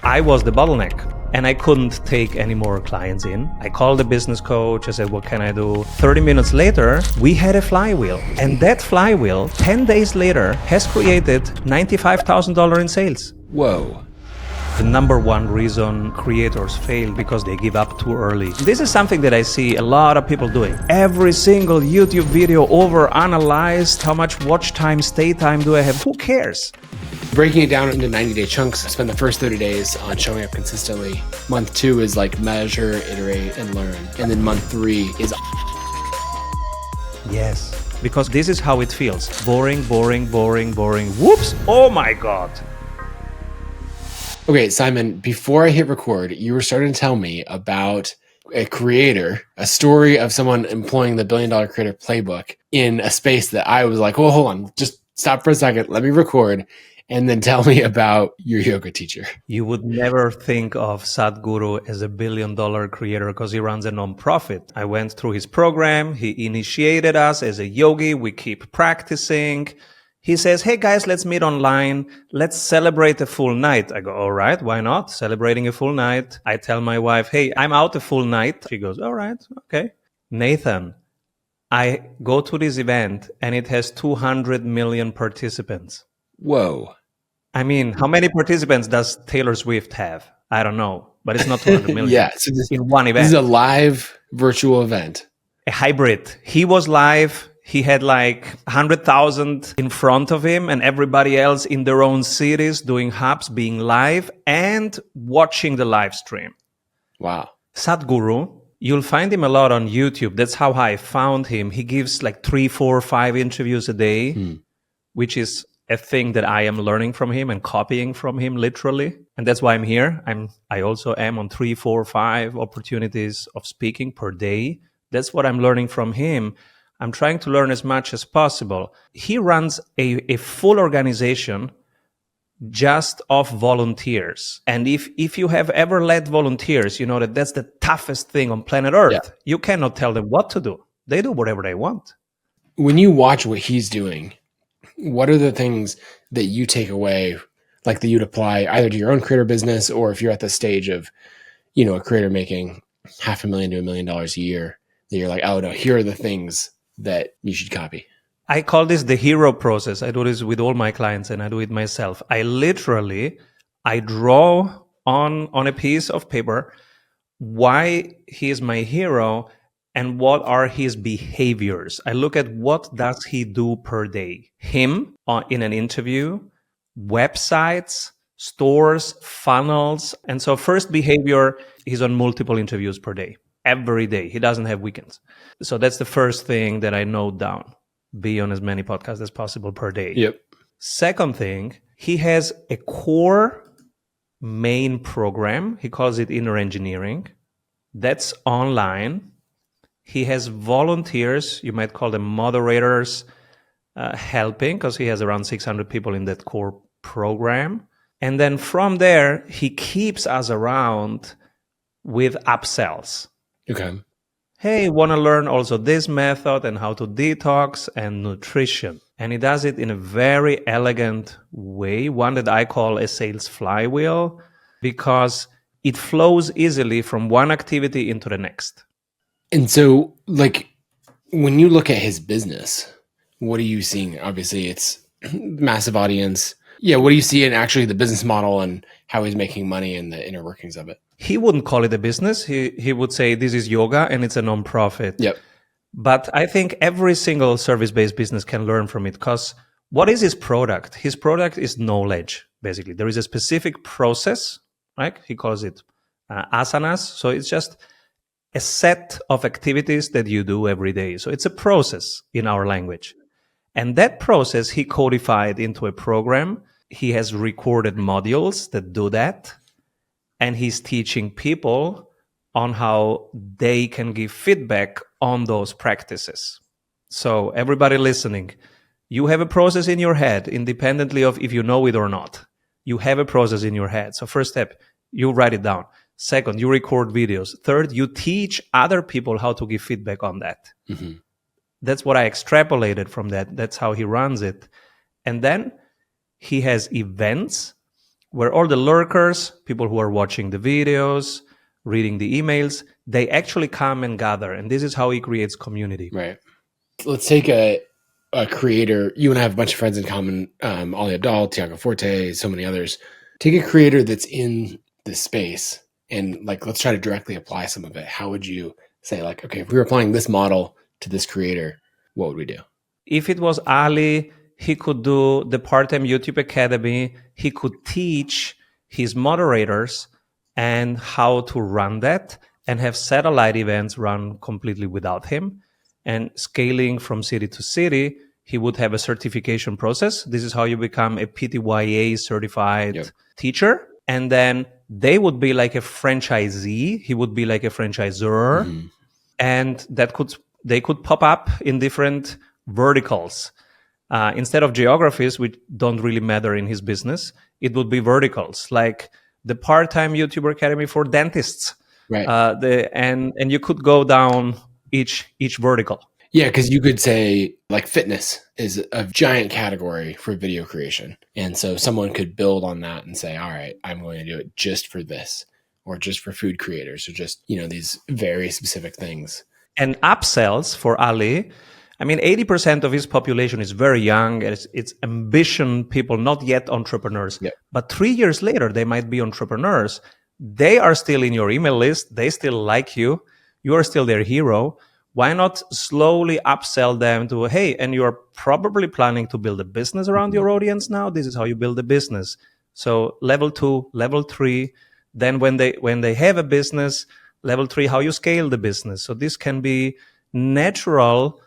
I was the bottleneck and I couldn't take any more clients in. I called the business coach. I said, what can I do? 30 minutes later, we had a flywheel. And that flywheel, 10 days later, has created $95,000 in sales. Whoa. The number one reason creators fail because they give up too early. This is something that I see a lot of people doing. Every single YouTube video over-analyzed. How much watch time, stay time do I have? Who cares? Breaking it down into 90-day chunks, I spend the first 30 days on showing up consistently. Month 2 is like measure, iterate, and learn. And then month 3 is... Yes, because this is how it feels. Boring, boring, boring, boring. Whoops, oh my God. Okay, Simon, before I hit record, you were starting to tell me about a creator, a story of someone employing the $1 Billion Creator Playbook in a space that I was like, oh, hold on, just stop for a second. Let me record. And then tell me about your yoga teacher. You would never think of Sadhguru as a $1 billion creator because he runs a nonprofit. I went through his program. He initiated us as a yogi. We keep practicing. He says, hey guys, let's meet online. Let's celebrate a full night. I go, all right, why not? Celebrating a full night. I tell my wife, hey, I'm out a full night. She goes, all right, okay. Nathan, I go to this event and it has 200 million participants. Whoa. I mean, how many participants does Taylor Swift have? I don't know, but it's not 200 million. Yeah, so in one event. This is a live virtual event. A hybrid. He was live. He had like 100,000 in front of him and everybody else in their own cities doing hubs, being live and watching the live stream. Wow. Sadhguru, you'll find him a lot on YouTube. That's how I found him. He gives like 3, 4, 5 interviews a day, which is a thing that I am learning from him and copying from him literally. And that's why I'm here. I also am on 3, 4, 5 opportunities of speaking per day. That's what I'm learning from him. I'm trying to learn as much as possible. He runs a full organization just of volunteers. And if you have ever led volunteers, you know that that's the toughest thing on planet Earth. Yeah. You cannot tell them what to do. They do whatever they want. When you watch what he's doing, what are the things that you take away, like that you'd apply either to your own creator business, or if you're at the stage of, you know, a creator making $500,000 to $1 million a year, that you're like, oh no, here are the things that you should copy? I call this the hero process. I do this with all my clients and I do it myself. I draw on a piece of paper why he is my hero and what are his behaviors. I look at what does he do per day. Him in an interview, websites, stores, funnels. And so first behavior, he's on multiple interviews per day. Every day. He doesn't have weekends. So that's the first thing that I note down. Be on as many podcasts as possible per day. Yep. Second thing, he has a core main program. He calls it Inner Engineering. That's online. He has volunteers, you might call them moderators, helping, because he has around 600 people in that core program. And then from there, he keeps us around with upsells. Okay. Hey, want to learn also this method and how to detox and nutrition. And he does it in a very elegant way, one that I call a sales flywheel, because it flows easily from one activity into the next. And so, like, when you look at his business, what are you seeing? Obviously, it's massive audience. Yeah, what do you see in actually the business model and how he's making money and the inner workings of it? He wouldn't call it a business. He would say this is yoga and it's a nonprofit. Yep. But I think every single service-based business can learn from it, because what is his product? His product is knowledge, basically. There is a specific process, right? He calls it asanas. So it's just a set of activities that you do every day. So it's a process in our language. And that process he codified into a program. He has recorded modules that do that. And he's teaching people on how they can give feedback on those practices. So everybody listening, you have a process in your head, independently of if you know it or not. You have a process in your head. So first step, you write it down. Second, you record videos. Third, you teach other people how to give feedback on that. Mm-hmm. That's what I extrapolated from that. That's how he runs it. And then he has events where all the lurkers, people who are watching the videos, reading the emails, they actually come and gather. And this is how he creates community. Right. Let's take a creator. You and I have a bunch of friends in common. Ali Abdaal, Tiago Forte, so many others. Take a creator that's in this space and like, let's try to directly apply some of it. How would you say like, okay, if we were applying this model to this creator, what would we do? If it was Ali, he could do the part-time YouTube Academy. He could teach his moderators and how to run that and have satellite events run completely without him. And scaling from city to city, he would have a certification process. This is how you become a PTYA certified teacher. And then they would be like a franchisee. He would be like a franchisor. Mm-hmm. And they could pop up in different verticals. Instead of geographies, which don't really matter in his business, it would be verticals, like the part-time YouTuber Academy for dentists. Right. And you could go down each vertical. Yeah, because you could say like fitness is a giant category for video creation. And so someone could build on that and say, all right, I'm going to do it just for this, or just for food creators, or just, these very specific things. And upsells for Ali, 80% of his population is very young. It's ambition people, not yet entrepreneurs. Yep. But 3 years later, they might be entrepreneurs. They are still in your email list. They still like you. You are still their hero. Why not slowly upsell them to, hey, and you're probably planning to build a business around your audience now. This is how you build a business. So level 2, level 3. Then when they have a business, level 3, how you scale the business. So this can be natural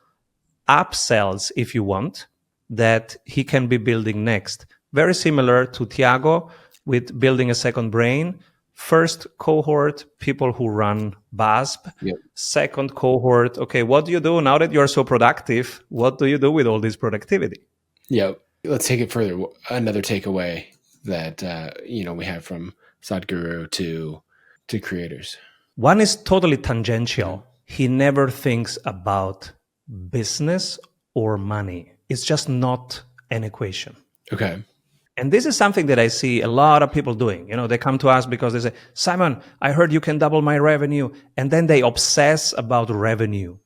upsells, if you want, that he can be building next. Very similar to Tiago with building a second brain. First cohort, people who run BASP. Yep. Second cohort, okay, what do you do now that you're so productive? What do you do with all this productivity? Yeah. Let's take it further. Another takeaway that we have from Sadhguru to creators. One is totally tangential. He never thinks about business or money. It's just not an equation. Okay. And this is something that I see a lot of people doing. They come to us because they say, Simon, I heard you can double my revenue. And then they obsess about revenue.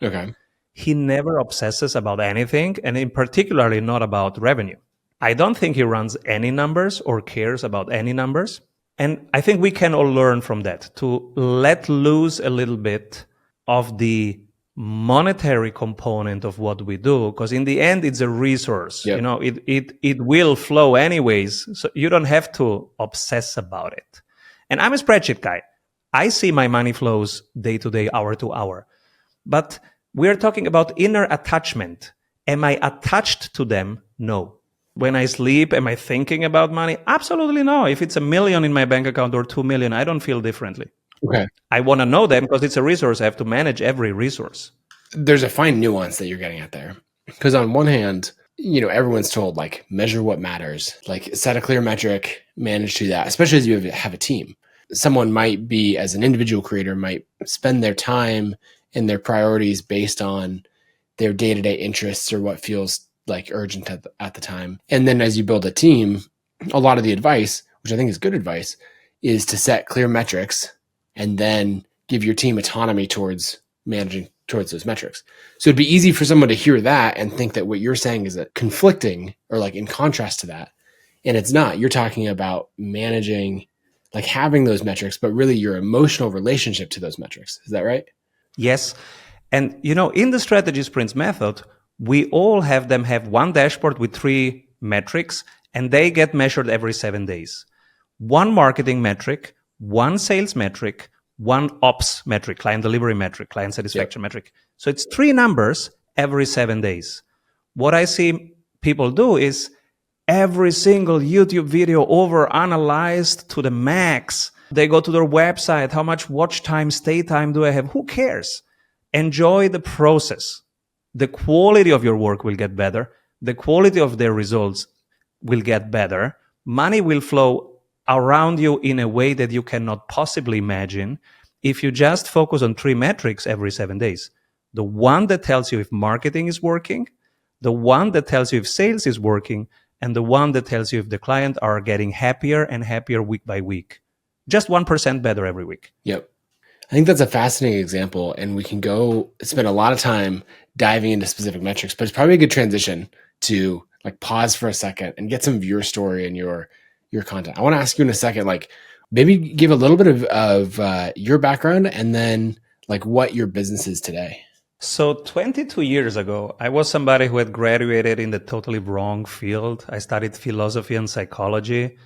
Okay. He never obsesses about anything, and in particularly not about revenue. I don't think he runs any numbers or cares about any numbers. And I think we can all learn from that, to let loose a little bit of the monetary component of what we do, because in the end it's a resource. Yep. It will flow anyways, so you don't have to obsess about it. And I'm a spreadsheet guy. I see my money flows day to day, hour to hour. But we're talking about inner attachment. Am I attached to them? No. When I sleep, am I thinking about money? Absolutely no. If it's $1 million in my bank account or 2 million, I don't feel differently. Okay. I want to know them because it's a resource. I have to manage every resource. There's a fine nuance that you're getting at there. Because on one hand, everyone's told like measure what matters, like set a clear metric, manage to that, especially as you have a team. Someone might be, as an individual creator, might spend their time and their priorities based on their day-to-day interests or what feels like urgent at the time. And then as you build a team, a lot of the advice, which I think is good advice, is to set clear metrics and then give your team autonomy towards managing towards those metrics. So it'd be easy for someone to hear that and think that what you're saying is conflicting or like in contrast to that. And it's not. You're talking about managing, like having those metrics, but really your emotional relationship to those metrics. Is that right? Yes. And, in the strategy sprints method, we all have one dashboard with 3 metrics, and they get measured every 7 days. 1 marketing metric, 1 sales metric, 1 ops metric, client delivery metric, client satisfaction metric. So it's 3 numbers every 7 days. What I see people do is every single YouTube video over-analyzed to the max. They go to their website. How much watch time, stay time do I have? Who cares? Enjoy the process. The quality of your work will get better. The quality of their results will get better. Money will flow around you in a way that you cannot possibly imagine if you just focus on 3 metrics every 7 days. The one that tells you if marketing is working, the one that tells you if sales is working, and the one that tells you if the client are getting happier and happier week by week. Just 1% better every week. Yep. I think that's a fascinating example, and we can go spend a lot of time diving into specific metrics, but it's probably a good transition to like pause for a second and get some of your story and your content. I want to ask you in a second, like maybe give a little bit of your background and then like what your business is today. So 22 years ago, I was somebody who had graduated in the totally wrong field. I studied philosophy and psychology.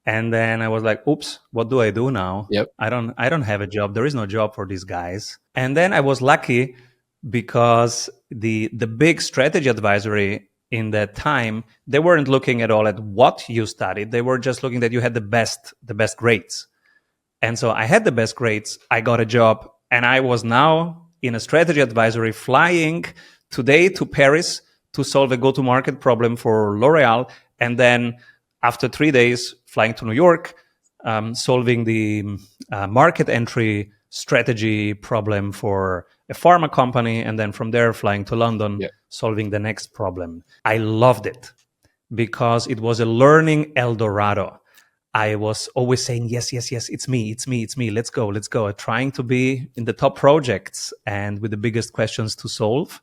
And then I was like, oops, what do I do now? Yep. I don't have a job. There is no job for these guys. And then I was lucky because the big strategy advisory in that time, they weren't looking at all at what you studied. They were just looking that you had the best grades. And so I had the best grades. I got a job, and I was now in a strategy advisory flying today to Paris to solve a go-to-market problem for L'Oreal. And then after 3 days, flying to New York, solving the market entry strategy problem for a pharma company. And then from there, flying to London, solving the next problem. I loved it because it was a learning El Dorado. I was always saying, yes, it's me. Let's go. Trying to be in the top projects and with the biggest questions to solve.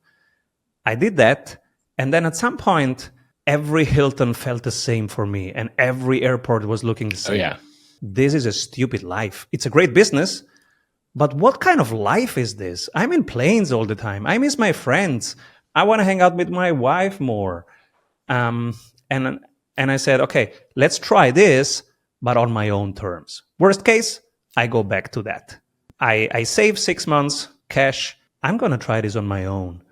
I did that. And then at some point, every Hilton felt the same for me, and every airport was looking the same. Oh, yeah. This is a stupid life. It's a great business, but what kind of life is this? I'm in planes all the time. I miss my friends. I want to hang out with my wife more. And I said, okay, let's try this, but on my own terms. Worst case, I go back to that. I save 6 months cash. I'm going to try this on my own.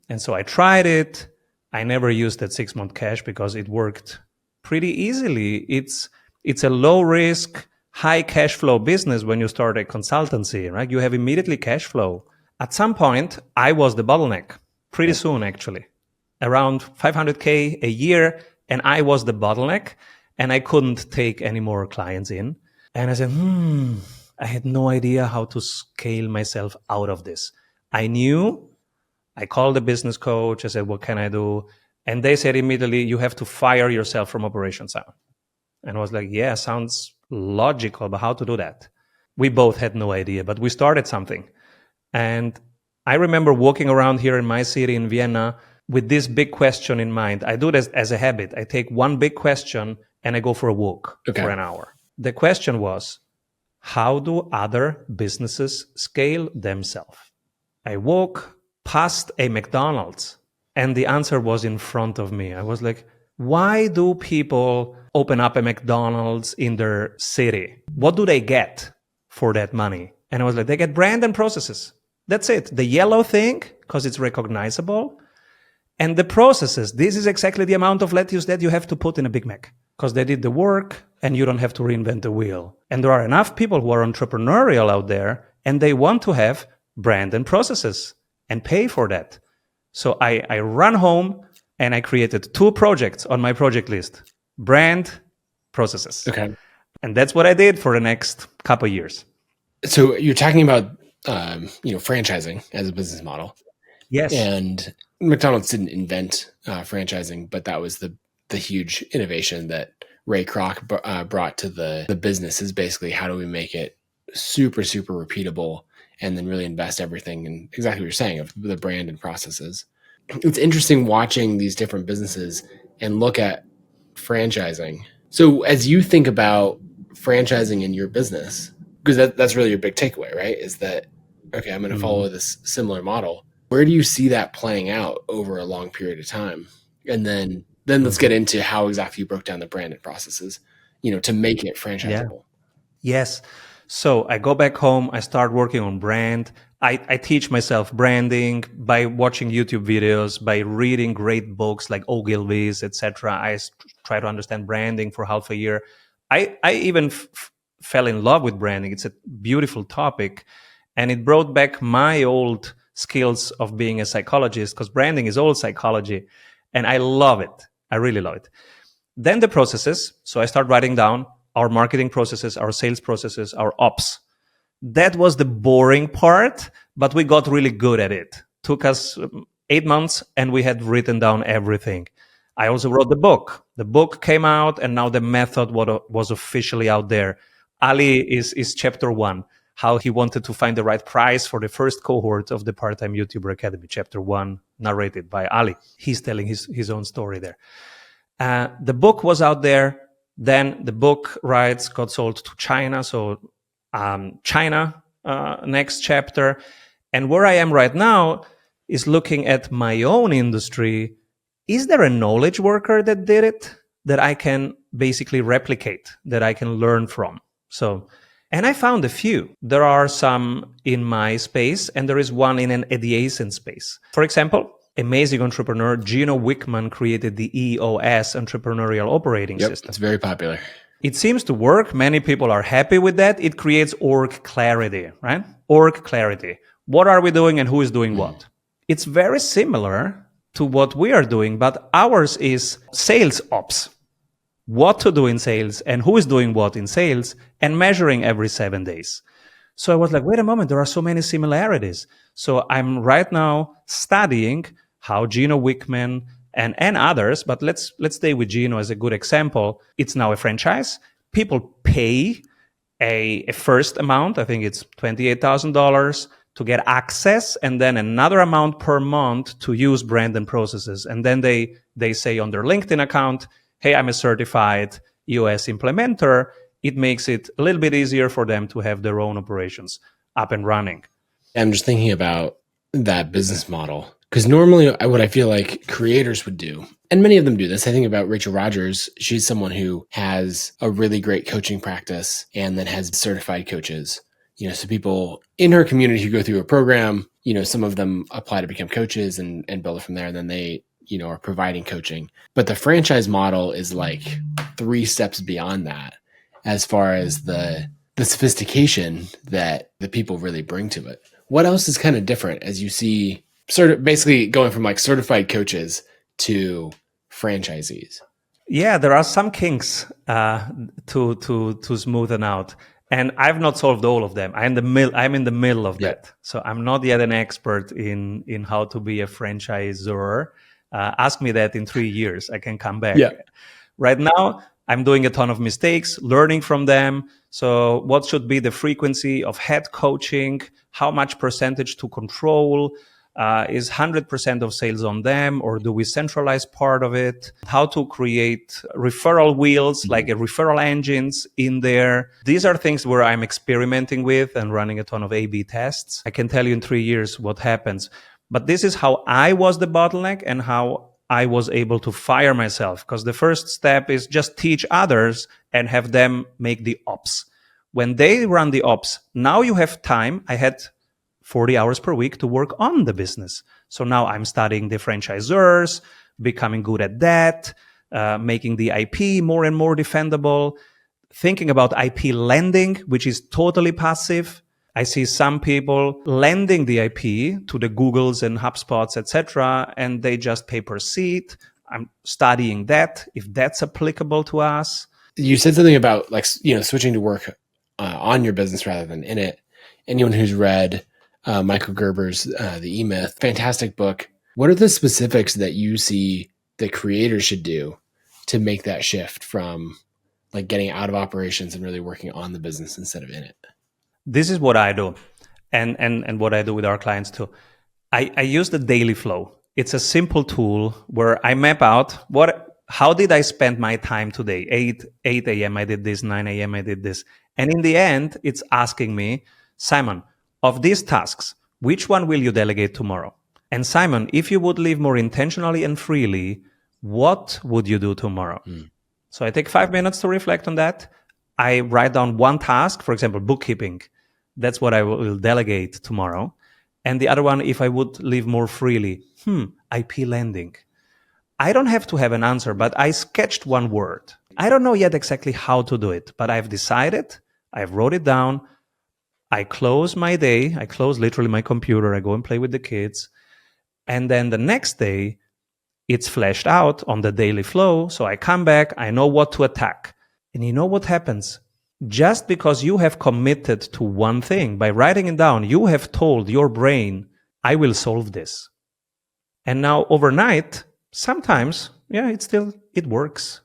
And so I tried it. I never used that 6-month cash because it worked pretty easily. It's a low risk, high cash flow business when you start a consultancy, right? You have immediately cash flow. At some point, I was the bottleneck pretty soon, actually, around 500K a year. And I was the bottleneck, and I couldn't take any more clients in. And I said, I had no idea how to scale myself out of this. I called the business coach. I said, what can I do? And they said immediately, you have to fire yourself from operations now. And I was like, yeah, sounds logical, but how to do that? We both had no idea, but we started something. And I remember walking around here in my city in Vienna with this big question in mind. I do this as a habit. I take one big question and I go for a walk for an hour. The question was, how do other businesses scale themselves? I walk past a McDonald's, and the answer was in front of me. I was like, why do people open up a McDonald's in their city? What do they get for that money? And I was like, they get brand and processes. That's it. The yellow thing, because it's recognizable. And the processes, this is exactly the amount of lettuce that you have to put in a Big Mac, because they did the work and you don't have to reinvent the wheel. And there are enough people who are entrepreneurial out there, and they want to have brand and processes and pay for that. So I ran home and I created 2 projects on my project list: brand, processes. Okay. And that's what I did for the next couple of years. So you're talking about, franchising as a business model. Yes. And McDonald's didn't invent franchising, but that was the huge innovation that Ray Kroc brought to the business, is basically how do we make it super, super repeatable and then really invest everything in exactly what you're saying of the brand and processes. It's interesting watching these different businesses and look at franchising. So as you think about franchising in your business, because that's really your big takeaway, right? Is that, okay, I'm going to follow this similar model. Where do you see that playing out over a long period of time? And then let's get into how exactly you broke down the brand and processes, to make it franchisable. Yeah. Yes. So I go back home, I start working on brand. I teach myself branding by watching YouTube videos, by reading great books like Ogilvy's, etc. I try to understand branding for half a year. I even fell in love with branding. It's a beautiful topic. And it brought back my old skills of being a psychologist, because branding is all psychology. And I love it. I really love it. Then the processes. So I start writing down our marketing processes, our sales processes, our ops. That was the boring part, but we got really good at it. Took us 8 months and we had written down everything. I also wrote the book. The book came out, and now the method was officially out there. Ali is chapter 1, how he wanted to find the right price for the first cohort of the Part-Time YouTuber Academy. Chapter 1, narrated by Ali. He's telling his own story there. The book was out there. Then the book rights got sold to China. So China, next chapter. And where I am right now is looking at my own industry. Is there a knowledge worker that did it that I can basically replicate, that I can learn from? So, and I found a few. There are some in my space, and there is one in an adjacent space. For example, amazing entrepreneur Gino Wickman created the EOS entrepreneurial operating system. It's very popular. It seems to work. Many people are happy with that. It creates org clarity, right? Org clarity. What are we doing and who is doing what? It's very similar to what we are doing, but ours is sales ops. What to do in sales and who is doing what in sales, and measuring every 7 days. So I was like, wait a moment, there are so many similarities. So I'm right now studying how Gino Wickman and others, but let's stay with Gino as a good example. It's now a franchise. People pay a first amount, I think it's $28,000, to get access, and then another amount per month to use brand and processes. And then they say on their LinkedIn account, hey, I'm a certified EOS implementer. It makes it a little bit easier for them to have their own operations up and running. I'm just thinking about that business model, because normally what I feel like creators would do, and many of them do this. I think about Rachel Rogers. She's someone who has a really great coaching practice and then has certified coaches. So people in her community who go through a program, some of them apply to become coaches and build it from there. And then they, are providing coaching. But the franchise model is like 3 steps beyond that, as far as the sophistication that the people really bring to it. What else is kind of different as you see sort of basically going from like certified coaches to franchisees? Yeah, there are some kinks to smoothen out. And I've not solved all of them. I'm in the middle of that. So I'm not yet an expert in how to be a franchisor. Ask me that in 3 years. I can come back. Yeah. Right now, I'm doing a ton of mistakes, learning from them. So what should be the frequency of head coaching? How much percentage to control? Is 100% of sales on them, or do we centralize part of it? How to create referral wheels, like a referral engines in there. These are things where I'm experimenting with and running a ton of A/B tests. I can tell you in 3 years what happens. But this is how I was the bottleneck and how I was able to fire myself. Because the first step is just teach others and have them make the ops. When they run the ops, now you have time. I had 40 hours per week to work on the business. So now I'm studying the franchisors, becoming good at that, making the IP more and more defendable, thinking about IP lending, which is totally passive. I see some people lending the IP to the Googles and HubSpots, etc., and they just pay per seat. I'm studying that, if that's applicable to us. You said something about switching to work on your business rather than in it. Anyone who's read Michael Gerber's The E-Myth, fantastic book. What are the specifics that you see that creators should do to make that shift from like getting out of operations and really working on the business instead of in it? This is what I do, and what I do with our clients too. I use the daily flow. It's a simple tool where I map out how did I spend my time today? 8 a.m. I did this, 9 a.m. I did this. And in the end, it's asking me, Simon, of these tasks, which one will you delegate tomorrow? And Simon, if you would live more intentionally and freely, what would you do tomorrow? So I take 5 minutes to reflect on that. I write down one task, for example, bookkeeping. That's what I will delegate tomorrow. And the other one, if I would live more freely, IP lending. I don't have to have an answer, but I sketched one word. I don't know yet exactly how to do it, but I've decided, I've wrote it down. I close my day. I close literally my computer. I go and play with the kids. And then the next day, it's fleshed out on the daily flow. So I come back. I know what to attack. And you know what happens? Just because you have committed to one thing, by writing it down, you have told your brain, I will solve this. And now overnight, sometimes yeah, it works.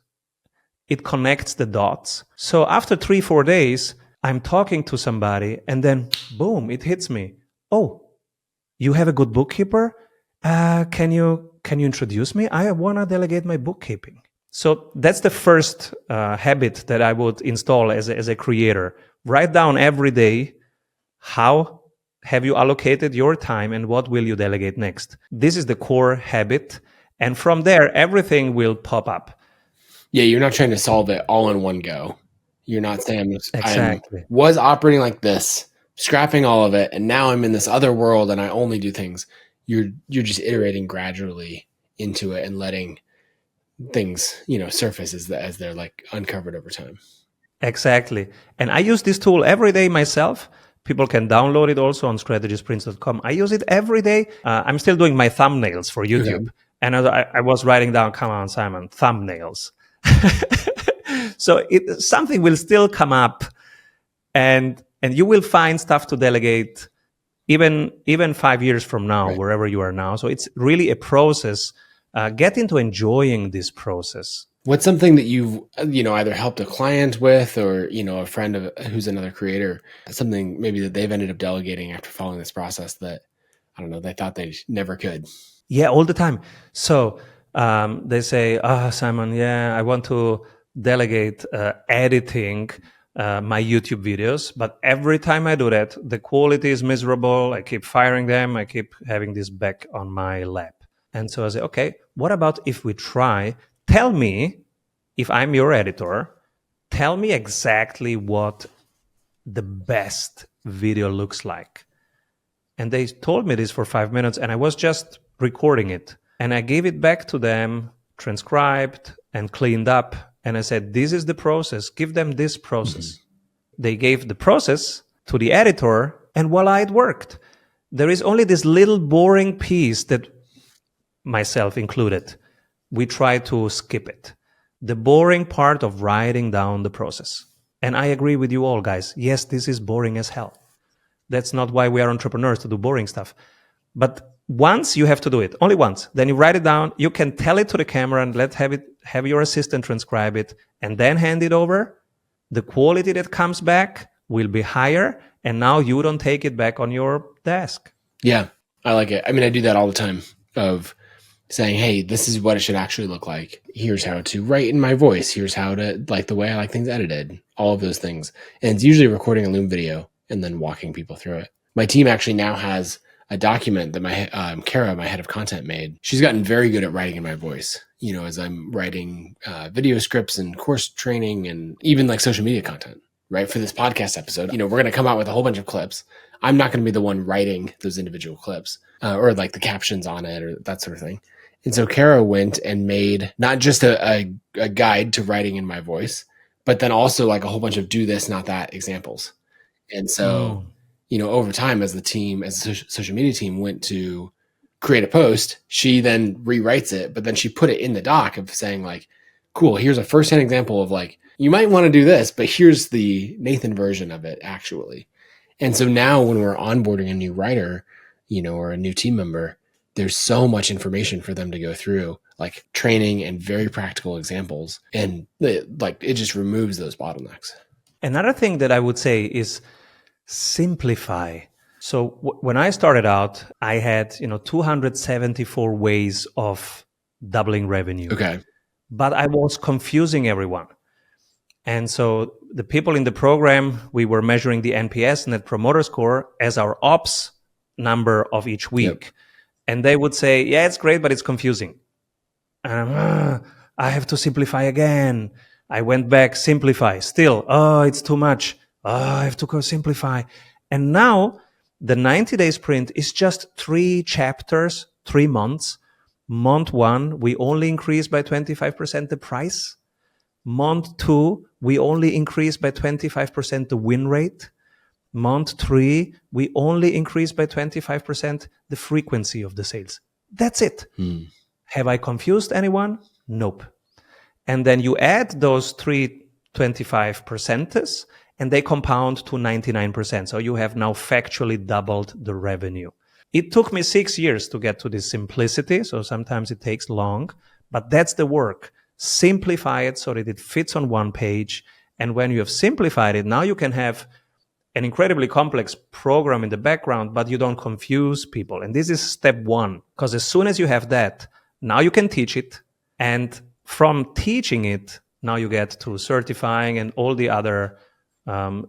It connects the dots. So after 3-4 days, I'm talking to somebody and then boom, it hits me. Oh, you have a good bookkeeper? Can you introduce me? I want to delegate my bookkeeping. So that's the first habit that I would install as a creator. Write down every day how have you allocated your time and what will you delegate next. This is the core habit. And from there, everything will pop up. Yeah, you're not trying to solve it all in one go. You're not saying Exactly. I was operating like this, scrapping all of it, and now I'm in this other world and I only do things. You're just iterating gradually into it and letting things, surface as they're like uncovered over time. Exactly. And I use this tool every day myself. People can download it also on strategysprints.com. I use it every day. I'm still doing my thumbnails for YouTube. Okay. And I was writing down, come on, Simon, thumbnails. So something will still come up and you will find stuff to delegate even 5 years from now, right, wherever you are now. So it's really a process. Get into enjoying this process. What's something that you've, either helped a client with or, a friend who's another creator, something maybe that they've ended up delegating after following this process that, I don't know, they thought they never could? Yeah, all the time. So they say, Simon, yeah, I want to delegate editing my YouTube videos. But every time I do that, the quality is miserable. I keep firing them. I keep having this back on my lap. And so I say, okay, what about if we try? Tell me, if I'm your editor, tell me exactly what the best video looks like. And they told me this for 5 minutes, and I was just recording it. And I gave it back to them, transcribed and cleaned up. And I said, this is the process. Give them this process. Mm-hmm. They gave the process to the editor, and voila, it worked. There is only this little boring piece that, myself included, we try to skip it. The boring part of writing down the process. And I agree with you all, guys. Yes, this is boring as hell. That's not why we are entrepreneurs, to do boring stuff. But once you have to do it, only once, then you write it down, you can tell it to the camera and have your assistant transcribe it and then hand it over. The quality that comes back will be higher. And now you don't take it back on your desk. Yeah, I like it. I mean, I do that all the time of saying, hey, this is what it should actually look like. Here's how to write in my voice. Here's how to, like, the way I like things edited, all of those things. And it's usually recording a Loom video and then walking people through it. My team actually now has a document that my Kara, my head of content, made. She's gotten very good at writing in my voice, as I'm writing video scripts and course training and even like social media content, right? For this podcast episode, we're going to come out with a whole bunch of clips. I'm not going to be the one writing those individual clips or like the captions on it or that sort of thing. And so Kara went and made not just a guide to writing in my voice, but then also like a whole bunch of do this, not that examples. And so, over time, as the social media team went to create a post, she then rewrites it, but then she put it in the doc of saying like, cool, here's a firsthand example of like, you might want to do this, but here's the Nathan version of it actually. And so now when we're onboarding a new writer, or a new team member, there's so much information for them to go through, like training and very practical examples. And it just removes those bottlenecks. Another thing that I would say is simplify. So when I started out, I had 274 ways of doubling revenue. Okay. But I was confusing everyone. And so the people in the program, we were measuring the NPS, Net Promoter Score, as our ops number of each week. Yep. And they would say, yeah, it's great, but it's confusing. And I have to simplify again. I went back, simplify. Still, it's too much. I have to go simplify. And now the 90-day sprint is just 3 chapters, 3 months. Month 1, we only increase by 25% the price. Month 2, we only increase by 25% the win rate. Month 3, we only increase by 25% the frequency of the sales. That's it. Have I confused anyone? Nope. And then you add those 3 25%, and they compound to 99%. So you have now factually doubled the revenue. It took me 6 years to get to this simplicity. So sometimes it takes long, But that's the work. Simplify it so that it fits on one page. And when you have simplified it, now you can have an incredibly complex program in the background, but you don't confuse people. And this is step one, because as soon as you have that, now you can teach it. And from teaching it, now you get to certifying and all the other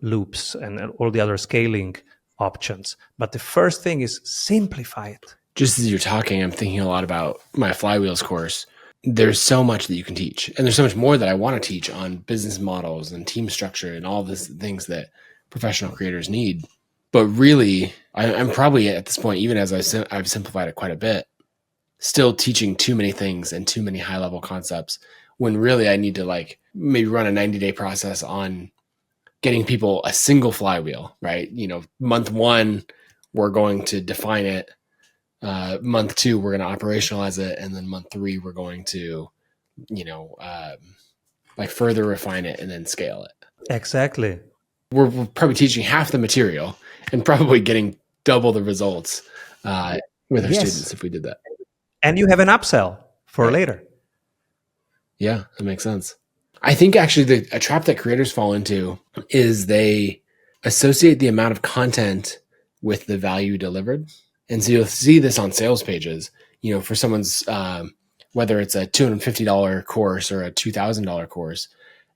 loops and all the other scaling options. But the first thing is simplify it. Just as you're talking, I'm thinking a lot about my Flywheels course. There's so much that you can teach. And there's so much more that I want to teach on business models and team structure and all these things that professional creators need. But really, I'm probably at this point, even as I've simplified it quite a bit, still teaching too many things and too many high-level concepts, when really I need to like maybe run a 90-day process on getting people a single flywheel, right? You know, month one, we're going to define it. Month two, we're going to operationalize it. And then month three, we're going to, like further refine it and then scale it. Exactly. We're probably teaching half the material and probably getting double the results with our students if we did that. And you have an upsell for later. Yeah, that makes sense. I think actually a trap that creators fall into is they associate the amount of content with the value delivered. And so you'll see this on sales pages, you know, for someone's, whether it's a $250 course or a $2,000 course,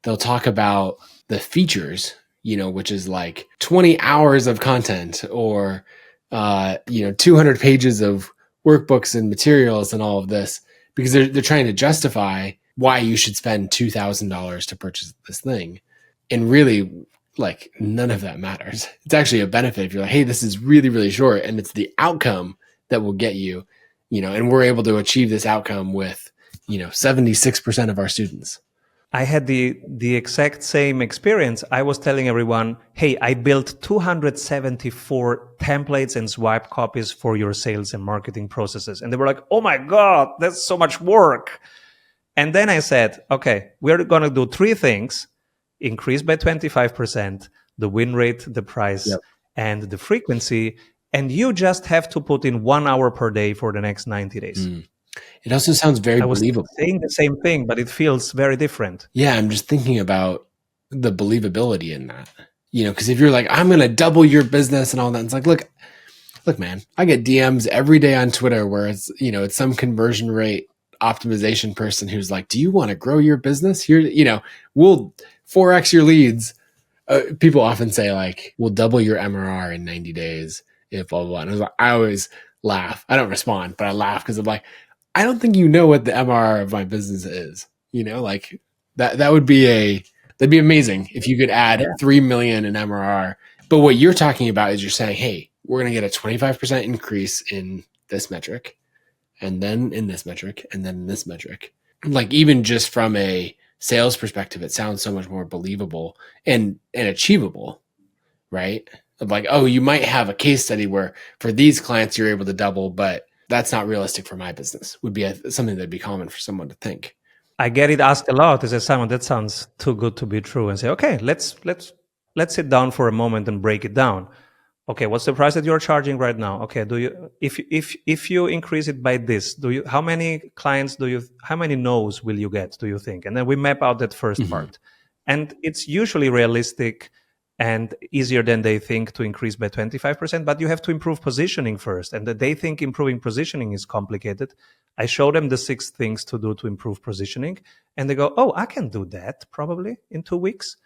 they'll talk about the features, you know, which is like 20 hours of content or, 200 pages of workbooks and materials and all of this, because they're trying to justify why you should spend $2,000 to purchase this thing. And really, like, none of that matters. It's actually a benefit if you're like, hey, this is really, really short, and it's the outcome that will get you, you know, and we're able to achieve this outcome with, 76% of our students. I had the exact same experience. I was telling everyone, hey, I built 274 templates and swipe copies for your sales and marketing processes. And they were like, oh my God, that's so much work. And then I said, okay, we're going to do three things: increase by 25%, the win rate, the price, and the frequency. And you just have to put in 1 hour per day for the next 90 days. It also sounds very believable. I was saying the same thing, but it feels very different. Yeah, I'm just thinking about the believability in that. Because if you're like, I'm going to double your business and all that, it's like, look, man, I get DMs every day on Twitter where it's, it's some conversion rate optimization person who's like, do you want to grow your business? Here, we'll 4x your leads. People often say like, we'll double your MRR in 90 days if blah, blah, blah. And I always laugh. I don't respond, but I laugh because I'm like, I don't think you know what the MRR of my business is. Like that would be that'd be amazing if you could add 3 million in MRR. But what you're talking about is you're saying, hey, we're going to get a 25% increase in this metric, and then in this metric, and then in this metric. Like, even just from a sales perspective, it sounds so much more believable and achievable, right? Like, oh, you might have a case study where for these clients, you're able to double, but that's not realistic for my business, would be something that'd be common for someone to think. I get it asked a lot. I say, Simon, that sounds too good to be true. And say, okay, let's sit down for a moment and break it down. Okay, what's the price that you're charging right now? Okay, if you increase it by this, how many no's will you get, do you think? And then we map out that first part. And it's usually realistic and easier than they think to increase by 25%, but you have to improve positioning first. And they think improving positioning is complicated. I show them the 6 things to do to improve positioning, and they go, oh, I can do that probably in 2 weeks.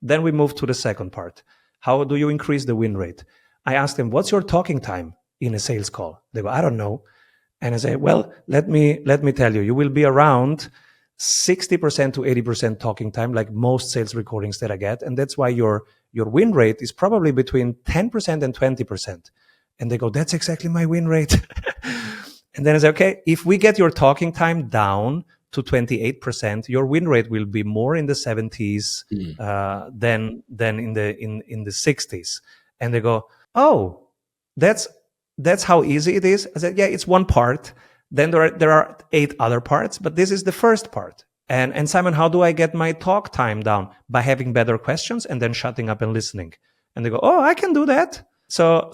Then we move to the second part. How do you increase the win rate? I ask them, what's your talking time in a sales call? They go, I don't know. And I say, well, let me tell you, you will be around 60% to 80% talking time, like most sales recordings that I get. And that's why your win rate is probably between 10% and 20%. And they go, that's exactly my win rate. And then I say, okay, if we get your talking time down to 28%, your win rate will be more in the 70s than in the 60s. And they go, oh, that's how easy it is. I said, yeah, it's one part. Then there are 8 other parts, but this is the first part. And Simon, how do I get my talk time down? By having better questions and then shutting up and listening. And they go, oh, I can do that. So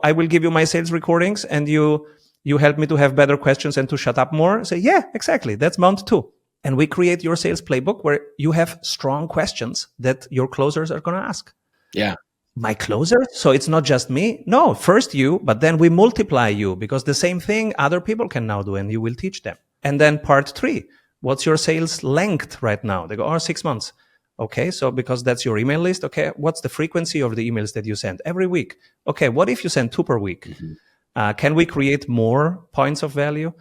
I will give you my sales recordings, and you You help me to have better questions and to shut up more? I say, yeah, exactly. That's month 2. And we create your sales playbook where you have strong questions that your closers are going to ask. Yeah. My closer? So it's not just me? No, first you, but then we multiply you, because the same thing other people can now do and you will teach them. And then part 3, what's your sales length right now? They go, 6 months. Okay, so because that's your email list, okay, what's the frequency of the emails that you send? Every week. Okay, what if you send 2 per week? Can we create more points of value?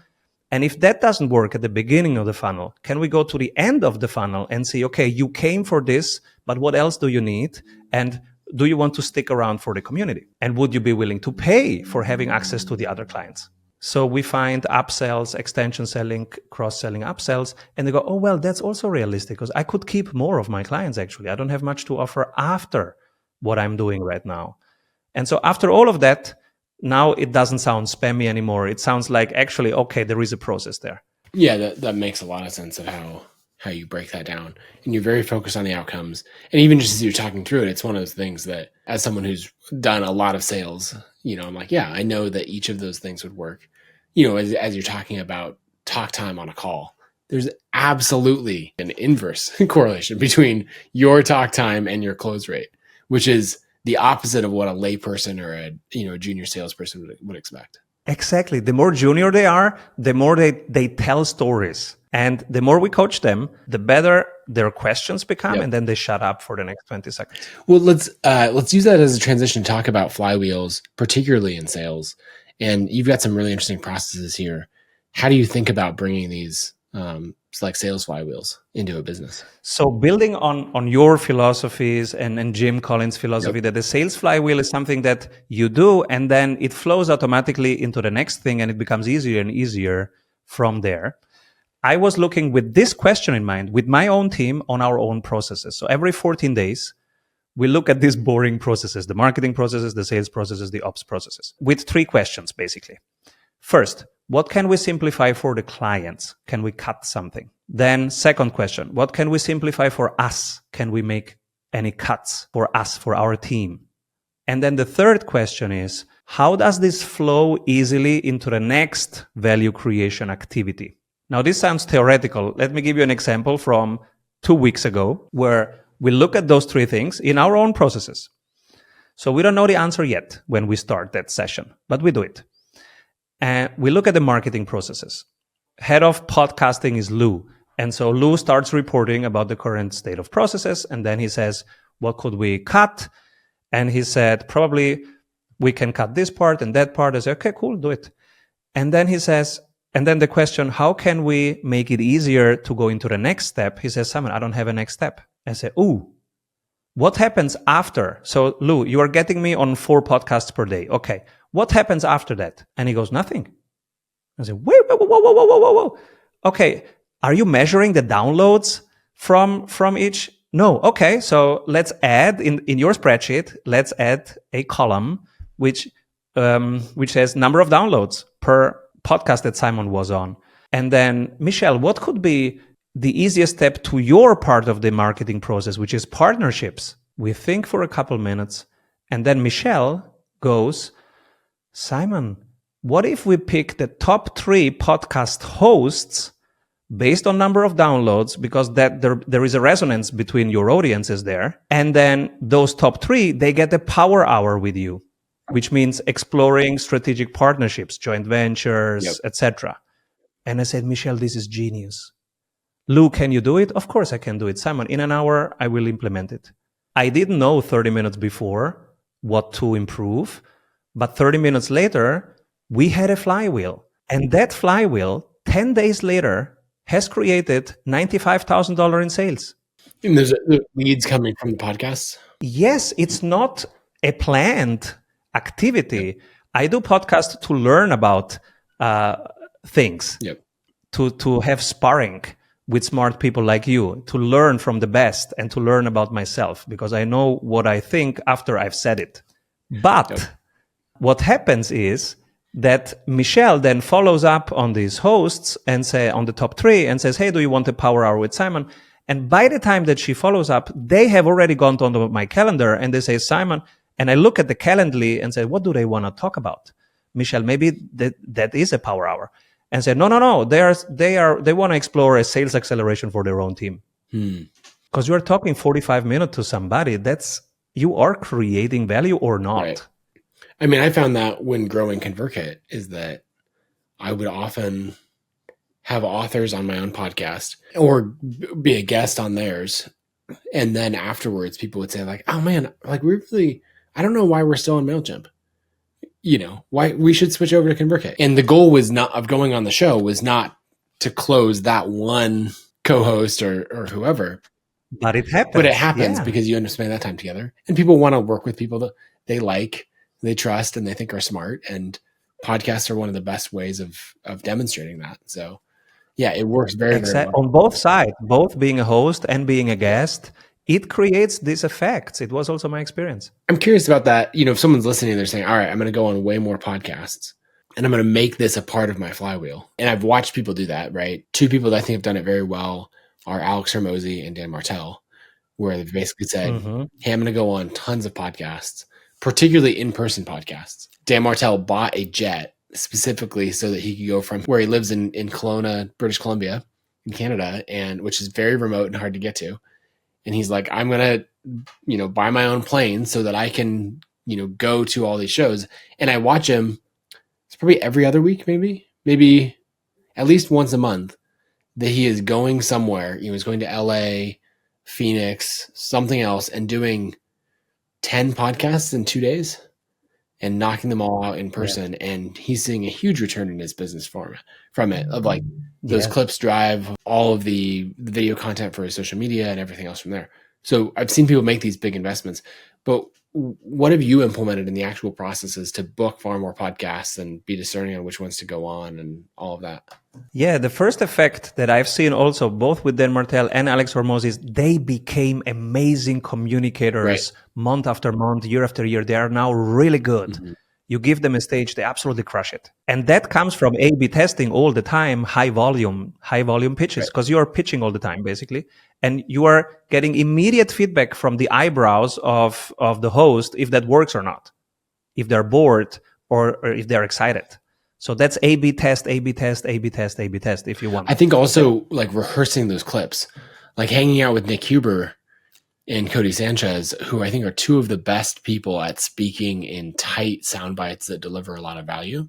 And if that doesn't work at the beginning of the funnel, can we go to the end of the funnel and say, okay, you came for this, but what else do you need? And do you want to stick around for the community? And would you be willing to pay for having access to the other clients? So we find upsells, extension selling, cross-selling upsells, and they go, oh, well, that's also realistic because I could keep more of my clients, actually. I don't have much to offer after what I'm doing right now. And so after all of that, now it doesn't sound spammy anymore. It sounds like, actually, okay, there is a process there. Yeah, that makes a lot of sense of how you break that down. And you're very focused on the outcomes. And even just as you're talking through it, it's one of those things that, as someone who's done a lot of sales, I'm like, yeah, I know that each of those things would work. As you're talking about talk time on a call, there's absolutely an inverse correlation between your talk time and your close rate, which is the opposite of what a layperson or a junior salesperson would expect. Exactly. The more junior they are, the more they tell stories. And the more we coach them, the better their questions become. Yep. And then they shut up for the next 20 seconds. Well, let's use that as a transition to talk about flywheels, particularly in sales. And you've got some really interesting processes here. How do you think about bringing these like sales flywheels into a business? So building on your philosophies and Jim Collins' philosophy, that the sales flywheel is something that you do and then it flows automatically into the next thing and it becomes easier and easier from there. I was looking with this question in mind, with my own team on our own processes. So every 14 days, we look at these boring processes, the marketing processes, the sales processes, the ops processes, with 3 questions, basically. First, what can we simplify for the clients? Can we cut something? Then second question, what can we simplify for us? Can we make any cuts for us, for our team? And then the third question is, how does this flow easily into the next value creation activity? Now, this sounds theoretical. Let me give you an example from 2 weeks ago where we look at those 3 things in our own processes. So we don't know the answer yet when we start that session, but we do it. And we look at the marketing processes. Head of podcasting is Lou. And so Lou starts reporting about the current state of processes. And then he says, what could we cut? And he said, probably we can cut this part and that part. I say, okay, cool, do it. And then he says, and then the question, how can we make it easier to go into the next step? He says, Simon, I don't have a next step. I say, ooh, what happens after? So Lou, you are getting me on 4 podcasts per day. Okay. What happens after that? And he goes, nothing. I say, whoa. Okay. Are you measuring the downloads from each? No. Okay. So let's add in your spreadsheet, let's add a column which says number of downloads per podcast that Simon was on. And then, Michelle, what could be the easiest step to your part of the marketing process, which is partnerships? We think for a couple minutes, and then Michelle goes, Simon, what if we pick the top 3 podcast hosts based on number of downloads, because that there is a resonance between your audiences there, and then those top 3, they get a power hour with you, which means exploring strategic partnerships, joint ventures, etc. And I said, Michelle, this is genius. Lou, can you do it? Of course I can do it. Simon, in an hour, I will implement it. I didn't know 30 minutes before what to improve, but 30 minutes later, we had a flywheel. And that flywheel, 10 days later, has created $95,000 in sales. And there's leads coming from the podcasts? Yes, it's not a planned activity. I do podcasts to learn about things, to have sparring with smart people like you, to learn from the best and to learn about myself, because I know what I think after I've said it. But what happens is that Michelle then follows up on these hosts and say on the top 3 and says, hey, do you want a power hour with Simon? And by the time that she follows up, they have already gone to my calendar and they say, Simon, and I look at the Calendly and say, what do they want to talk about? Michelle, maybe that is a power hour. And said, no, they want to explore a sales acceleration for their own team. Because you are talking 45 minutes to somebody, you are creating value or not. Right. I mean, I found that when growing ConvertKit is that I would often have authors on my own podcast or be a guest on theirs. And then afterwards, people would say like, oh man, like I don't know why we're still on MailChimp. Why we should switch over to ConvertKit. And the goal of going on the show was not to close that one co-host or whoever. But it happens. But it happens because you end up spending that time together. And people want to work with people that they like, they trust, and they think are smart. And podcasts are one of the best ways of demonstrating that. So yeah, it works very, very well. On both sides, both being a host and being a guest, it creates these effects. It was also my experience. I'm curious about that. If someone's listening, they're saying, all right, I'm going to go on way more podcasts and I'm going to make this a part of my flywheel. And I've watched people do that, right? Two people that I think have done it very well are Alex Hormozi and Dan Martell, where they've basically said, hey, I'm going to go on tons of podcasts, particularly in-person podcasts. Dan Martell bought a jet specifically so that he could go from where he lives in Kelowna, British Columbia, in Canada, and which is very remote and hard to get to. And he's like, I'm going to, buy my own plane so that I can, go to all these shows. And I watch him, it's probably every other week, maybe at least once a month that he is going somewhere. He's going to LA, Phoenix, something else, and doing 10 podcasts in 2 days and knocking them all out in person. Yeah. And he's seeing a huge return in his business from it, of like those clips drive all of the video content for his social media and everything else from there. So I've seen people make these big investments, but what have you implemented in the actual processes to book far more podcasts and be discerning on which ones to go on and all of that? Yeah, the first effect that I've seen also both with Dan Martell and Alex Hormozi is they became amazing communicators month after month, year after year. They are now really good. Mm-hmm. You give them a stage, they absolutely crush it. And that comes from A/B testing all the time, high volume pitches, because you are pitching all the time, basically. And you are getting immediate feedback from the eyebrows of the host if that works or not, if they're bored or if they're excited. So that's A/B test, A/B test, A/B test, A/B test, if you want. I think also like rehearsing those clips, like hanging out with Nick Huber and Cody Sanchez, who I think are two of the best people at speaking in tight sound bites that deliver a lot of value.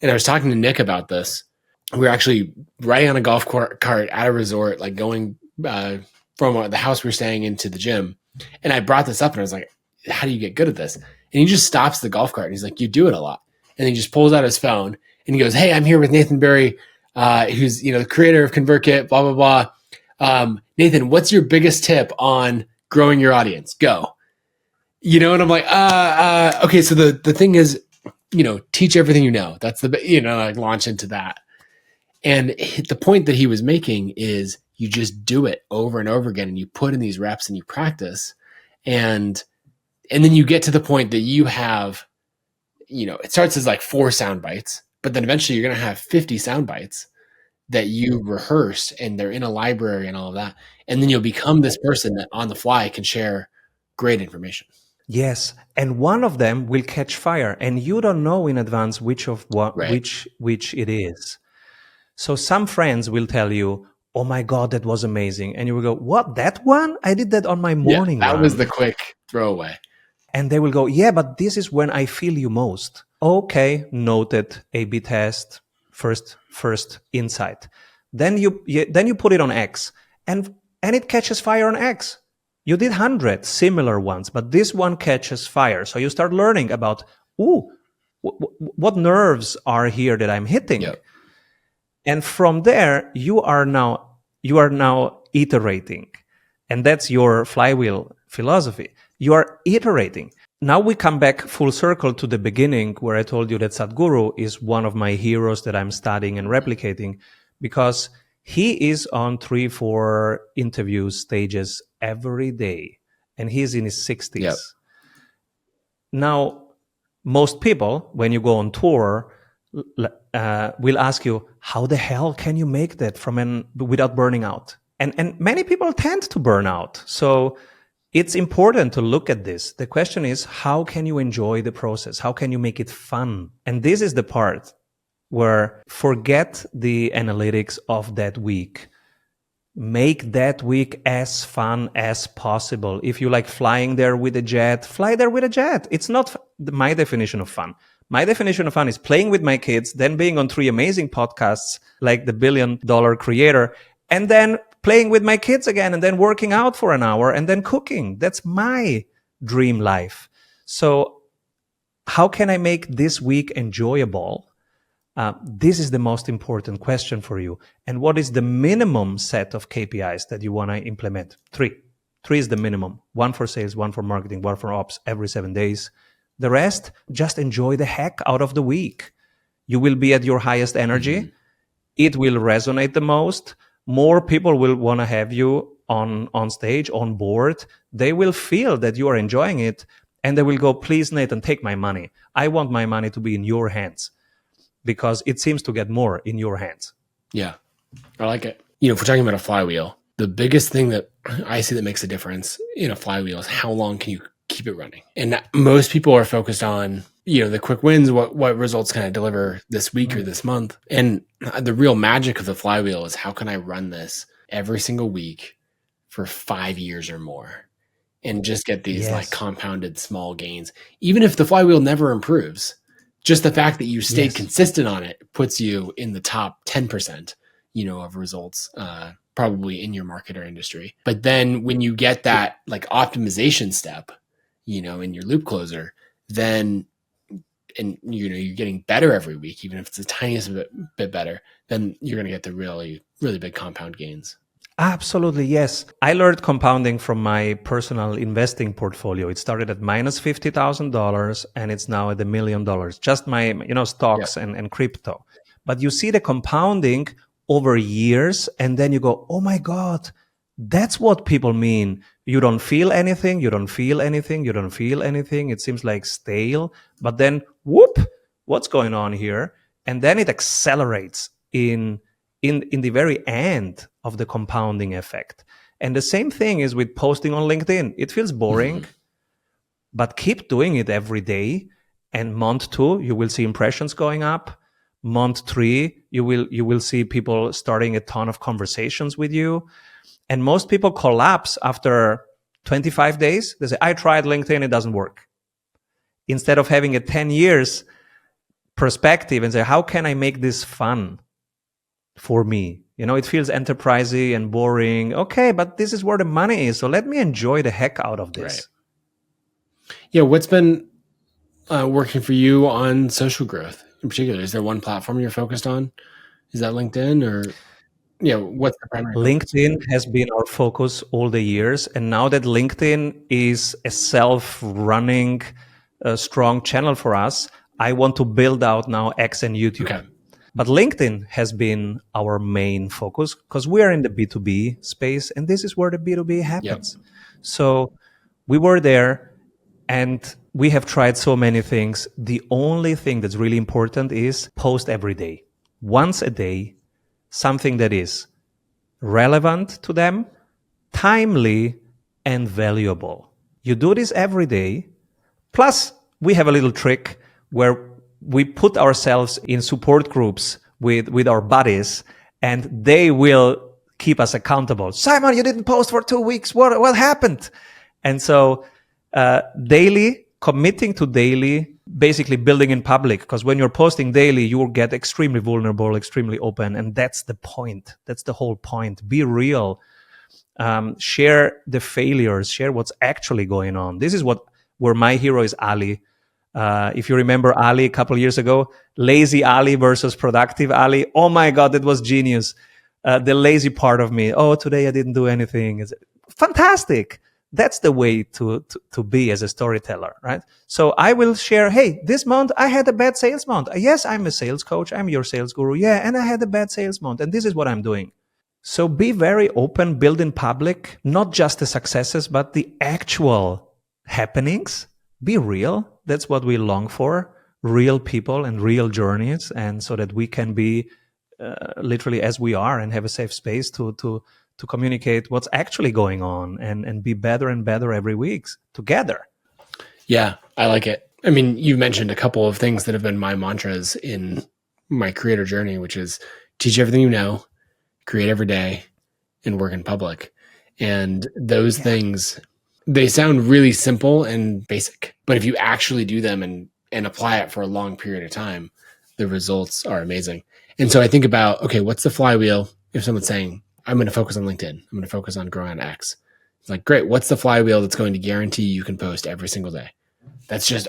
And I was talking to Nick about this. We were actually riding on a golf cart at a resort, like going from the house we were staying into the gym. And I brought this up and I was like, how do you get good at this? And he just stops the golf cart and he's like, you do it a lot. And he just pulls out his phone and he goes, hey, I'm here with Nathan Barry, who's the creator of ConvertKit, blah, blah, blah. Nathan, what's your biggest tip on growing your audience? Go. And I'm like, okay. So the thing is, teach everything you know. That's like launch into that. And the point that he was making is you just do it over and over again and you put in these reps and you practice. And then you get to the point that you have, it starts as like 4 sound bites, but then eventually you're going to have 50 sound bites that you rehearse and they're in a library and all of that. And then you'll become this person that on the fly can share great information. Yes. And one of them will catch fire and you don't know in advance which it is. So some friends will tell you, oh my God, that was amazing. And you will go, what, that one? I did that on my morning run. That was the quick throwaway. And they will go, yeah, but this is when I feel you most. Okay, noted, A/B test, first insight. Then you put it on X and it catches fire on X. You did 100 similar ones, but this one catches fire. So you start learning about, what nerves are here that I'm hitting. Yep. And from there, you are now iterating. And that's your flywheel philosophy. You are iterating. Now we come back full circle to the beginning where I told you that Sadhguru is one of my heroes that I'm studying and replicating because he is on 3-4 interview stages every day and he's in his 60s. Yep. Now, most people, when you go on tour, will ask you, how the hell can you make that without burning out? And many people tend to burn out. So it's important to look at this. The question is, how can you enjoy the process? How can you make it fun? And this is the part where forget the analytics of that week. Make that week as fun as possible. If you like flying there with a jet, fly there with a jet. It's not my definition of fun. My definition of fun is playing with my kids, then being on 3 amazing podcasts like the $1 Billion Creator, and then playing with my kids again, and then working out for an hour, and then cooking. That's my dream life. So how can I make this week enjoyable? This is the most important question for you. And what is the minimum set of KPIs that you want to implement? 3. 3 is the minimum. 1 for sales, 1 for marketing, 1 for ops every 7 days. The rest, just enjoy the heck out of the week. You will be at your highest energy. Mm-hmm. It will resonate the most. More people will want to have you on stage, on board. They will feel that you are enjoying it. And they will go, please, Nathan, take my money. I want my money to be in your hands, because it seems to get more in your hands. Yeah, I like it. If we're talking about a flywheel, the biggest thing that I see that makes a difference in a flywheel is how long can you keep it running? And most people are focused on, the quick wins, what results can I deliver this week or this month? And the real magic of the flywheel is, how can I run this every single week for 5 years or more and just get these like compounded small gains, even if the flywheel never improves. Just the fact that you stayed consistent on it puts you in the top 10%, of results, probably in your market or industry. But then when you get that like optimization step, in your loop closer, then, and you're getting better every week, even if it's the tiniest bit better, then you're going to get the really, really big compound gains. Absolutely, yes. I learned compounding from my personal investing portfolio. It started at minus $50,000 and it's now at $1 million. Just my, stocks and crypto. But you see the compounding over years, and then you go, oh my God, that's what people mean. You don't feel anything, you don't feel anything, you don't feel anything. It seems like stale, but then whoop, what's going on here? And then it accelerates in the very end of the compounding effect. And the same thing is with posting on LinkedIn. It feels boring, but keep doing it every day. And month 2, you will see impressions going up. Month 3, you will see people starting a ton of conversations with you. And most people collapse after 25 days. They say, I tried LinkedIn, it doesn't work. Instead of having a 10 years perspective and say, how can I make this fun for me? It feels enterprisey and boring. Okay, but this is where the money is. So let me enjoy the heck out of this. Right. Yeah, what's been working for you on social growth in particular? Is there one platform you're focused on? Is that LinkedIn or... what's the primary LinkedIn focus? Has been our focus all the years. And now that LinkedIn is a self-running, strong channel for us, I want to build out now X and YouTube. Okay. But LinkedIn has been our main focus because we are in the B2B space, and this is where the B2B happens. Yep. So we were there, and we have tried so many things. The only thing that's really important is post every day. Once a day, something that is relevant to them, timely, and valuable. You do this every day. Plus, we have a little trick where we put ourselves in support groups with our buddies, and they will keep us accountable. Simon, you didn't post for 2 weeks. What happened? And so daily, committing to daily, basically building in public, because when you're posting daily, you will get extremely vulnerable, extremely open. And that's the point. That's the whole point. Be real. Share the failures. Share what's actually going on. This is where my hero is Ali. If you remember Ali a couple of years ago, lazy Ali versus productive Ali. Oh my God, that was genius. The lazy part of me. Oh, today I didn't do anything. It's fantastic. That's the way to be as a storyteller, right? So I will share, hey, this month I had a bad sales month. Yes, I'm a sales coach. I'm your sales guru. Yeah, and I had a bad sales month. And this is what I'm doing. So be very open, build in public, not just the successes, but the actual happenings. Be real. That's what we long for. Real people and real journeys. And so that we can be literally as we are and have a safe space to to communicate what's actually going on and be better and better every week together. Yeah, I like it. I mean, you mentioned a couple of things that have been my mantras in my creator journey, which is teach everything you know, create every day, and work in public. And those things, they sound really simple and basic, but if you actually do them and apply it for a long period of time, the results are amazing. And so I think about, okay, what's the flywheel? If someone's saying, I'm going to focus on LinkedIn, I'm going to focus on growing on X. It's like, great. What's the flywheel that's going to guarantee you can post every single day? That's just,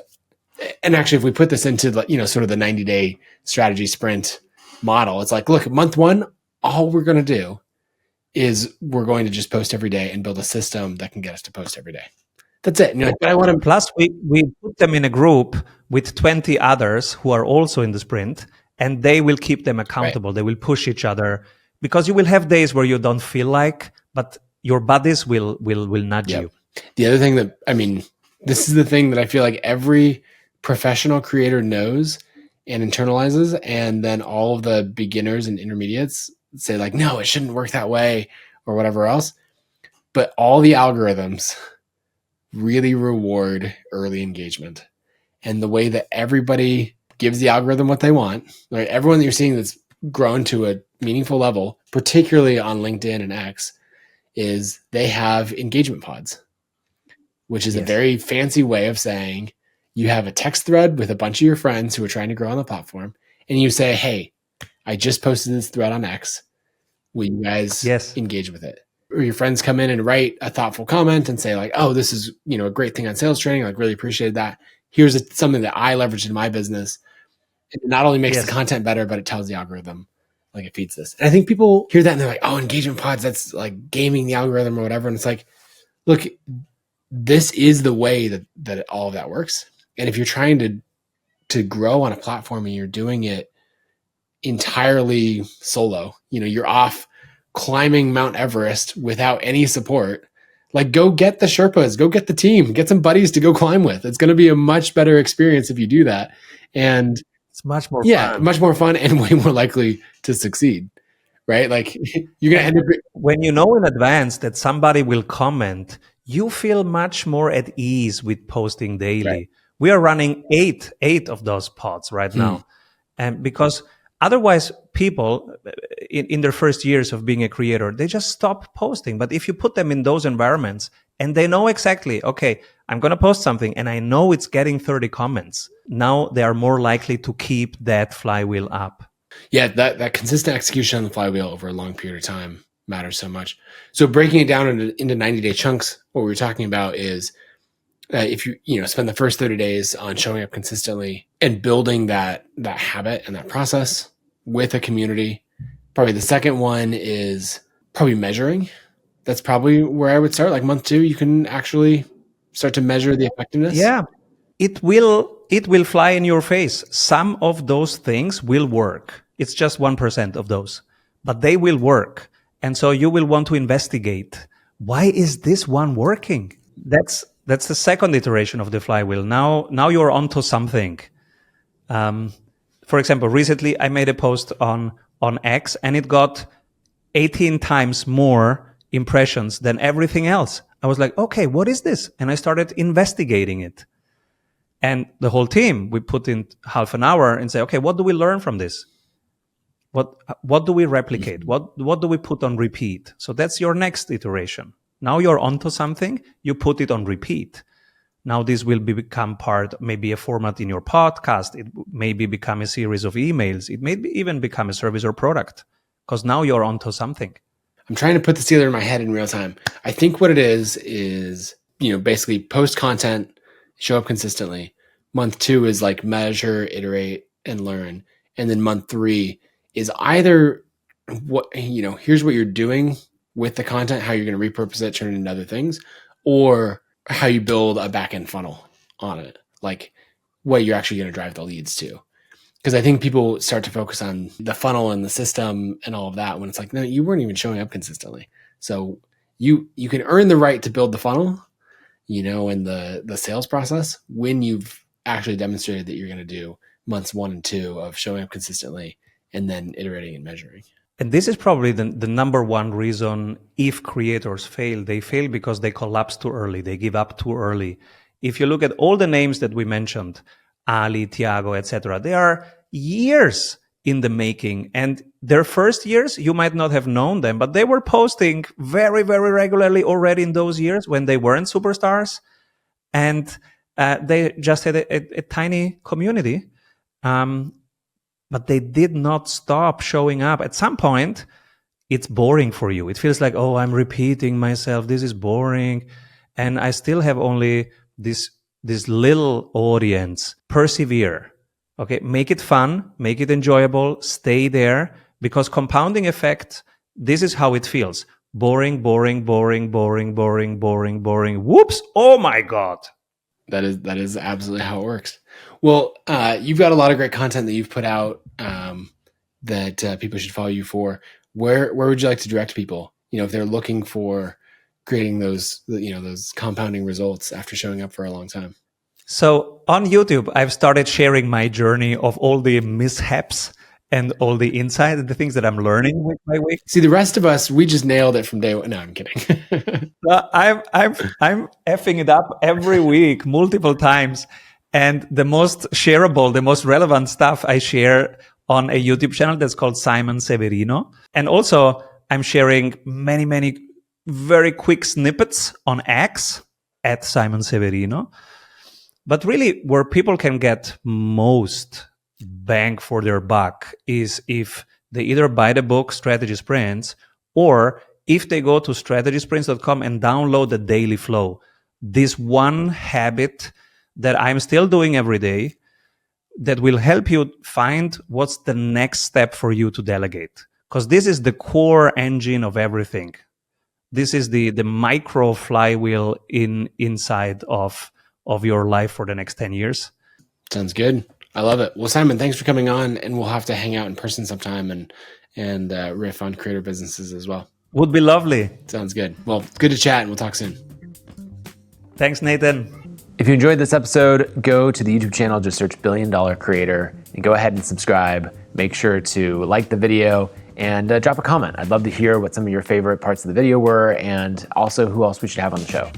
and actually, if we put this into, sort of the 90-day strategy sprint model, it's like, look, month one, all we're going to do is we're going to just post every day and build a system that can get us to post every day. That's it. And but I want to. Plus, we put them in a group with 20 others who are also in the sprint, and they will keep them accountable. Right. They will push each other, because you will have days where you don't feel like, but your buddies will nudge you. The other thing that, I mean, this is the thing that I feel like every professional creator knows and internalizes, and then all of the beginners and intermediates say like, no, it shouldn't work that way or whatever else. But all the algorithms really reward early engagement. And the way that everybody gives the algorithm what they want, like everyone that you're seeing that's grown to a meaningful level, particularly on LinkedIn and X, is they have engagement pods, which is a very fancy way of saying you have a text thread with a bunch of your friends who are trying to grow on the platform. And you say, hey, I just posted this thread on X. Will you guys engage with it? Or your friends come in and write a thoughtful comment and say like, oh, this is, a great thing on sales training. Like, really appreciated that. Here's something that I leveraged in my business. It not only makes the content better, but it tells the algorithm, like, it feeds this. And I think people hear that and they're like, oh, engagement pods, that's like gaming the algorithm or whatever. And it's like, look, this is the way that all of that works. And if you're trying to grow on a platform and you're doing it entirely solo, you're off climbing Mount Everest without any support, like, go get the Sherpas, go get the team, get some buddies to go climb with. It's going to be a much better experience if you do that. And it's much more fun. Much more fun and way more likely to succeed, right? Like, you're going to end up... When you know in advance that somebody will comment, you feel much more at ease with posting daily. Right. We are running eight of those pods right now. And because otherwise people in their first years of being a creator, they just stop posting. But if you put them in those environments and they know exactly, okay, I'm going to post something and I know it's getting 30 comments, now they are more likely to keep that flywheel up. Yeah, that consistent execution on the flywheel over a long period of time matters so much. So breaking it down into 90-day chunks, what we were talking about is if you spend the first 30 days on showing up consistently and building that habit and that process with a community. Probably the second one is probably measuring. That's probably where I would start. Like month 2, you can actually start to measure the effectiveness. Yeah, it will fly in your face. Some of those things will work. It's just 1% of those, but they will work. And so you will want to investigate, why is this one working? That's the second iteration of the flywheel. Now you're onto something. For example, recently I made a post on X and it got 18 times more impressions than everything else. I was like, okay, what is this? And I started investigating it. And the whole team, we put in half an hour and say, okay, what do we learn from this? What do we replicate? What do we put on repeat? So that's your next iteration. Now you're onto something, you put it on repeat. Now this will become part, maybe a format in your podcast. It maybe become a series of emails. It may even become a service or product, because now you're onto something. I'm trying to put this together in my head in real time. I think what it is, basically post content, show up consistently. Month 2 is like measure, iterate, and learn. And then month 3 is either here's what you're doing with the content, how you're going to repurpose it, turn it into other things, or how you build a back-end funnel on it, like what you're actually going to drive the leads to. Because I think people start to focus on the funnel and the system and all of that when it's like, no, you weren't even showing up consistently. So you can earn the right to build the funnel, in the sales process when you've actually demonstrated that you're going to do months 1 and 2 of showing up consistently and then iterating and measuring. And this is probably the number one reason if creators fail, they fail because they collapse too early. They give up too early. If you look at all the names that we mentioned, Ali, Tiago, etc., they are years in the making. And their first years, you might not have known them, but they were posting very, very regularly already in those years when they weren't superstars. And they just had a tiny community. But they did not stop showing up. At some point, it's boring for you. It feels like, oh, I'm repeating myself. This is boring. And I still have only this little audience. Persevere. Okay, make it fun, make it enjoyable, stay there, because compounding effect, this is how it feels. Boring, boring, boring, boring, boring, boring, boring. Whoops! Oh my God. That is absolutely how it works. Well, you've got a lot of great content that you've put out that people should follow you for. Where would you like to direct people? If they're looking for creating those compounding results after showing up for a long time. So on YouTube, I've started sharing my journey of all the mishaps and all the insights, the things that I'm learning week by week. See, the rest of us, we just nailed it from day one. No, I'm kidding. I'm effing it up every week, multiple times. And the most shareable, the most relevant stuff I share on a YouTube channel that's called Simon Severino. And also I'm sharing many, many very quick snippets on X at Simon Severino. But really where people can get most bang for their buck is if they either buy the book Strategy Sprints, or if they go to strategysprints.com and download the daily flow. This one habit that I'm still doing every day that will help you find what's the next step for you to delegate. Because this is the core engine of everything. This is the micro flywheel inside of your life for the next 10 years. Sounds good. I love it. Well, Simon, thanks for coming on, and we'll have to hang out in person sometime and riff on creator businesses as well. Would be lovely. Sounds good. Well, good to chat, and we'll talk soon. Thanks, Nathan. If you enjoyed this episode, go to the YouTube channel, just search $1 Billion Creator, and go ahead and subscribe. Make sure to like the video and drop a comment. I'd love to hear what some of your favorite parts of the video were, and also who else we should have on the show.